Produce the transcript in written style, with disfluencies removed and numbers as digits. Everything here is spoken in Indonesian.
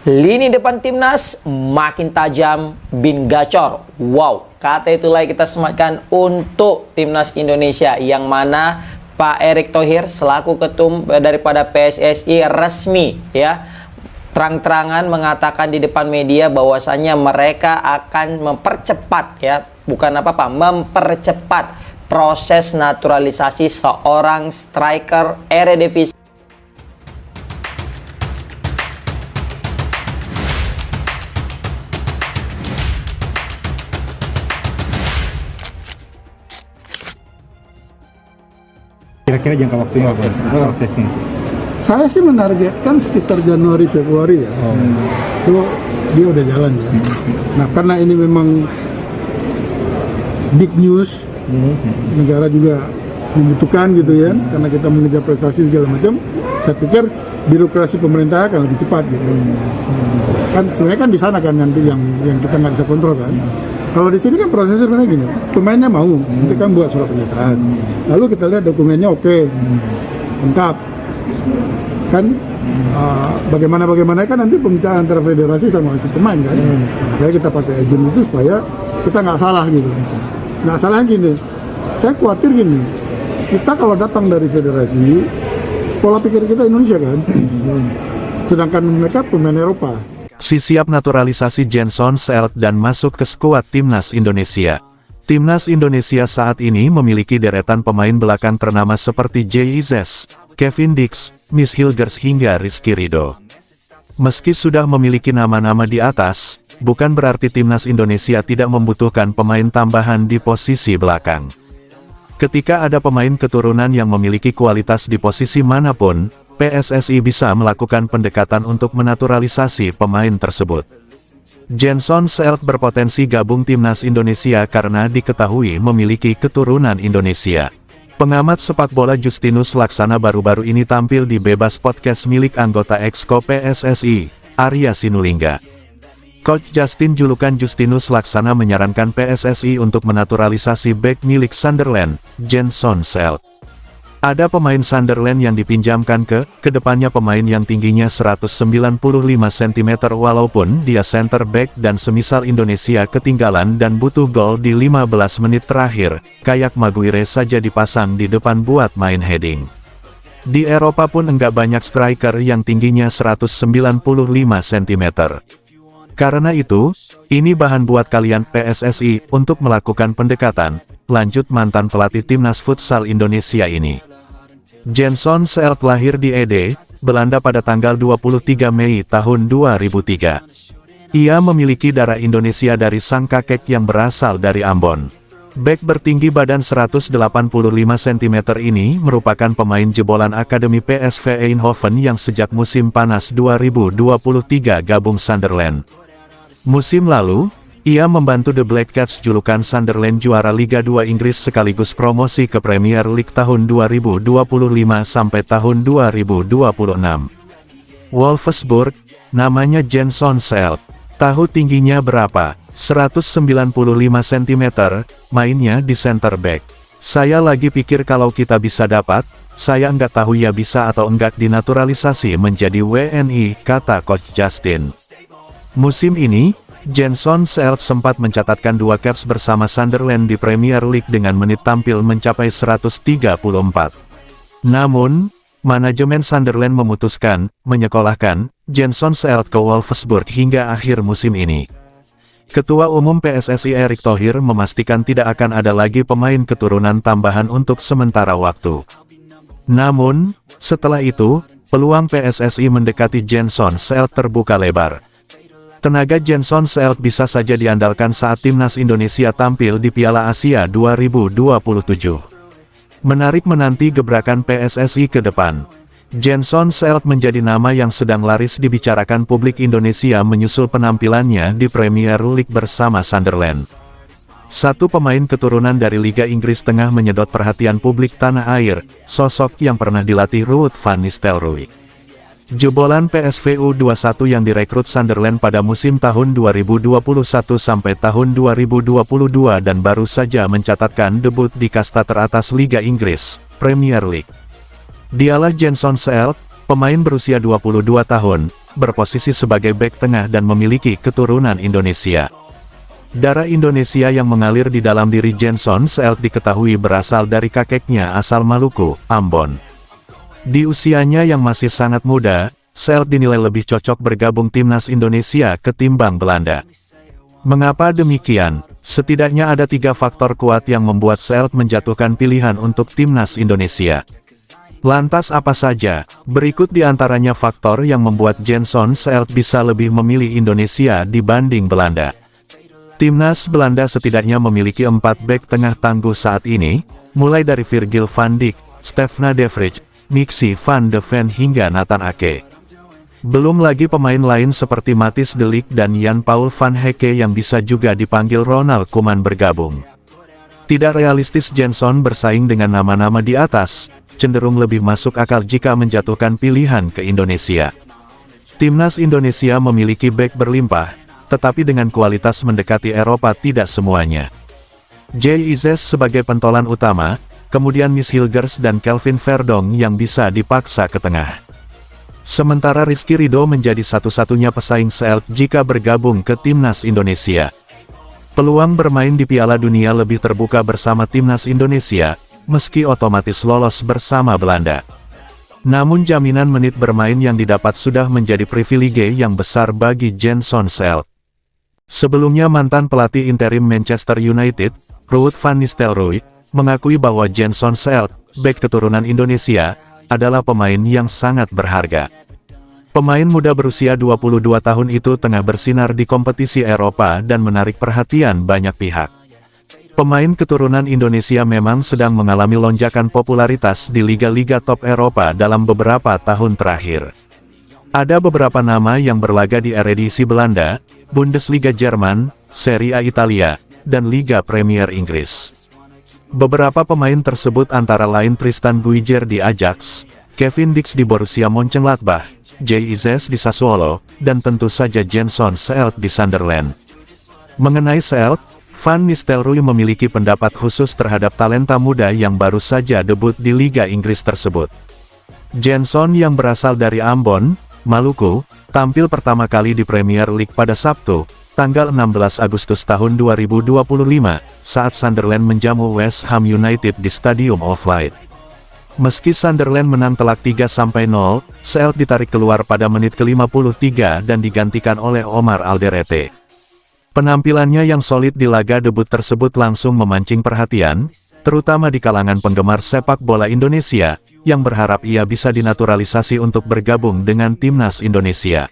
Lini depan timnas makin tajam, bin gacor. Wow, kata itulah kita sematkan untuk timnas Indonesia, yang mana Pak Erick Thohir selaku ketum daripada PSSI resmi terang-terangan mengatakan di depan media bahwasannya mereka akan mempercepat mempercepat proses naturalisasi seorang striker Eredivisie. Kira-kira jangka waktunya apa prosesnya? Saya sih menargetkan sekitar Januari Februari ya. Itu dia udah jalan ya. Nah, karena ini memang big news, negara juga membutuhkan gitu ya, karena kita mengejar prestasi segala macam. Saya pikir birokrasi pemerintah akan lebih cepat gitu. Kan sebenarnya kan di sana kan nanti yang kita nggak bisa kontrol kan. Kalau di sini kan prosesnya sebenarnya gini, pemainnya mau, nanti kan buat surat pernyataan. Lalu kita lihat dokumennya oke, lengkap. Kan bagaimana kan nanti pembicaraan antara federasi sama si pemain kan. Makanya kita pakai agent itu supaya kita nggak salah gitu. Nggak salah gini, saya khawatir gini, kita kalau datang dari federasi, pola pikir kita Indonesia kan, sedangkan mereka pemain Eropa. Siap naturalisasi Jenson Seelt dan masuk ke skuad Timnas Indonesia. Timnas Indonesia saat ini memiliki deretan pemain belakang ternama seperti Jay Izes, Kevin Dix, Miss Hilgers hingga Rizky Ridho. Meski sudah memiliki nama-nama di atas, bukan berarti Timnas Indonesia tidak membutuhkan pemain tambahan di posisi belakang. Ketika ada pemain keturunan yang memiliki kualitas di posisi manapun, PSSI bisa melakukan pendekatan untuk menaturalisasi pemain tersebut. Jenson Seelt berpotensi gabung Timnas Indonesia karena diketahui memiliki keturunan Indonesia. Pengamat sepak bola Justinus Laksana baru-baru ini tampil di Bebas Podcast milik anggota Exco PSSI, Arya Sinulinga. Coach Justin julukan Justinus Laksana menyarankan PSSI untuk menaturalisasi bek milik Sunderland, Jenson Seelt. Ada pemain Sunderland yang dipinjamkan kedepannya pemain yang tingginya 195 cm walaupun dia center back dan semisal Indonesia ketinggalan dan butuh gol di 15 menit terakhir, kayak Maguire saja dipasang di depan buat main heading. Di Eropa pun enggak banyak striker yang tingginya 195 cm. Karena itu, ini bahan buat kalian PSSI untuk melakukan pendekatan, lanjut mantan pelatih Timnas Futsal Indonesia ini. Jenson Seelt lahir di Ede, Belanda pada tanggal 23 Mei tahun 2003. Ia memiliki darah Indonesia dari sang kakek yang berasal dari Ambon. Bek bertinggi badan 185 cm ini merupakan pemain jebolan Akademi PSV Eindhoven yang sejak musim panas 2023 gabung Sunderland. Musim lalu, ia membantu The Black Cats julukan Sunderland juara Liga 2 Inggris sekaligus promosi ke Premier League tahun 2025 sampai tahun 2026. Wolfsburg, namanya Jenson Seelt. Tahu tingginya berapa? 195 cm, mainnya di center back. Saya lagi pikir kalau kita bisa dapat, saya nggak tahu ya bisa atau enggak dinaturalisasi menjadi WNI, kata Coach Justin. Musim ini, Jenson Seelt sempat mencatatkan 2 caps bersama Sunderland di Premier League dengan menit tampil mencapai 134. Namun, manajemen Sunderland memutuskan menyekolahkan Jenson Seelt ke Wolfsburg hingga akhir musim ini. Ketua Umum PSSI Erick Thohir memastikan tidak akan ada lagi pemain keturunan tambahan untuk sementara waktu. Namun, setelah itu, peluang PSSI mendekati Jenson Seelt terbuka lebar. Tenaga Jenson Seelt bisa saja diandalkan saat Timnas Indonesia tampil di Piala Asia 2027. Menarik menanti gebrakan PSSI ke depan. Jenson Seelt menjadi nama yang sedang laris dibicarakan publik Indonesia menyusul penampilannya di Premier League bersama Sunderland. Satu pemain keturunan dari Liga Inggris tengah menyedot perhatian publik tanah air, sosok yang pernah dilatih Ruud van Nistelrooy. Jebolan PSV U21 yang direkrut Sunderland pada musim tahun 2021 sampai tahun 2022 dan baru saja mencatatkan debut di kasta teratas Liga Inggris, Premier League. Dialah Jenson Seelt, pemain berusia 22 tahun, berposisi sebagai bek tengah dan memiliki keturunan Indonesia. Darah Indonesia yang mengalir di dalam diri Jenson Seelt diketahui berasal dari kakeknya asal Maluku, Ambon. Di usianya yang masih sangat muda, Seelt dinilai lebih cocok bergabung timnas Indonesia ketimbang Belanda. Mengapa demikian? Setidaknya ada 3 faktor kuat yang membuat Seelt menjatuhkan pilihan untuk timnas Indonesia. Lantas apa saja? Berikut diantaranya faktor yang membuat Jenson Seelt bisa lebih memilih Indonesia dibanding Belanda. Timnas Belanda setidaknya memiliki 4 bek tengah tangguh saat ini, mulai dari Virgil van Dijk, Stefan de Vrij, Mixie van de Ven hingga Nathan Ake. Belum lagi pemain lain seperti Matthijs de Ligt dan Jan Paul van Hecke yang bisa juga dipanggil Ronald Koeman bergabung. Tidak realistis Jenson bersaing dengan nama-nama di atas, cenderung lebih masuk akal jika menjatuhkan pilihan ke Indonesia. Timnas Indonesia memiliki bek berlimpah, tetapi dengan kualitas mendekati Eropa tidak semuanya. JIZ sebagai pentolan utama, kemudian Miss Hilgers dan Kelvin Verdong yang bisa dipaksa ke tengah. Sementara Rizky Ridho menjadi satu-satunya pesaing Seelt jika bergabung ke timnas Indonesia. Peluang bermain di Piala Dunia lebih terbuka bersama timnas Indonesia, meski otomatis lolos bersama Belanda. Namun jaminan menit bermain yang didapat sudah menjadi privilege yang besar bagi Jenson Seelt. Sebelumnya mantan pelatih interim Manchester United, Ruud van Nistelrooy, mengakui bahwa Jenson Seelt, bek keturunan Indonesia, adalah pemain yang sangat berharga. Pemain muda berusia 22 tahun itu tengah bersinar di kompetisi Eropa dan menarik perhatian banyak pihak. Pemain keturunan Indonesia memang sedang mengalami lonjakan popularitas di liga-liga top Eropa dalam beberapa tahun terakhir. Ada beberapa nama yang berlaga di Eredivisie Belanda, Bundesliga Jerman, Serie A Italia, dan Liga Premier Inggris. Beberapa pemain tersebut antara lain Tristan Guijer di Ajax, Kevin Dix di Borussia Mönchengladbach, JIZ di Sassuolo, dan tentu saja Jenson Seelt di Sunderland. Mengenai Seelt, Van Nistelrooy memiliki pendapat khusus terhadap talenta muda yang baru saja debut di Liga Inggris tersebut. Jenson yang berasal dari Ambon, Maluku, tampil pertama kali di Premier League pada Sabtu, tanggal 16 Agustus tahun 2025, saat Sunderland menjamu West Ham United di Stadium of Light. Meski Sunderland menang telak 3-0, Seelt ditarik keluar pada menit ke-53 dan digantikan oleh Omar Alderete. Penampilannya yang solid di laga debut tersebut langsung memancing perhatian, terutama di kalangan penggemar sepak bola Indonesia, yang berharap ia bisa dinaturalisasi untuk bergabung dengan timnas Indonesia.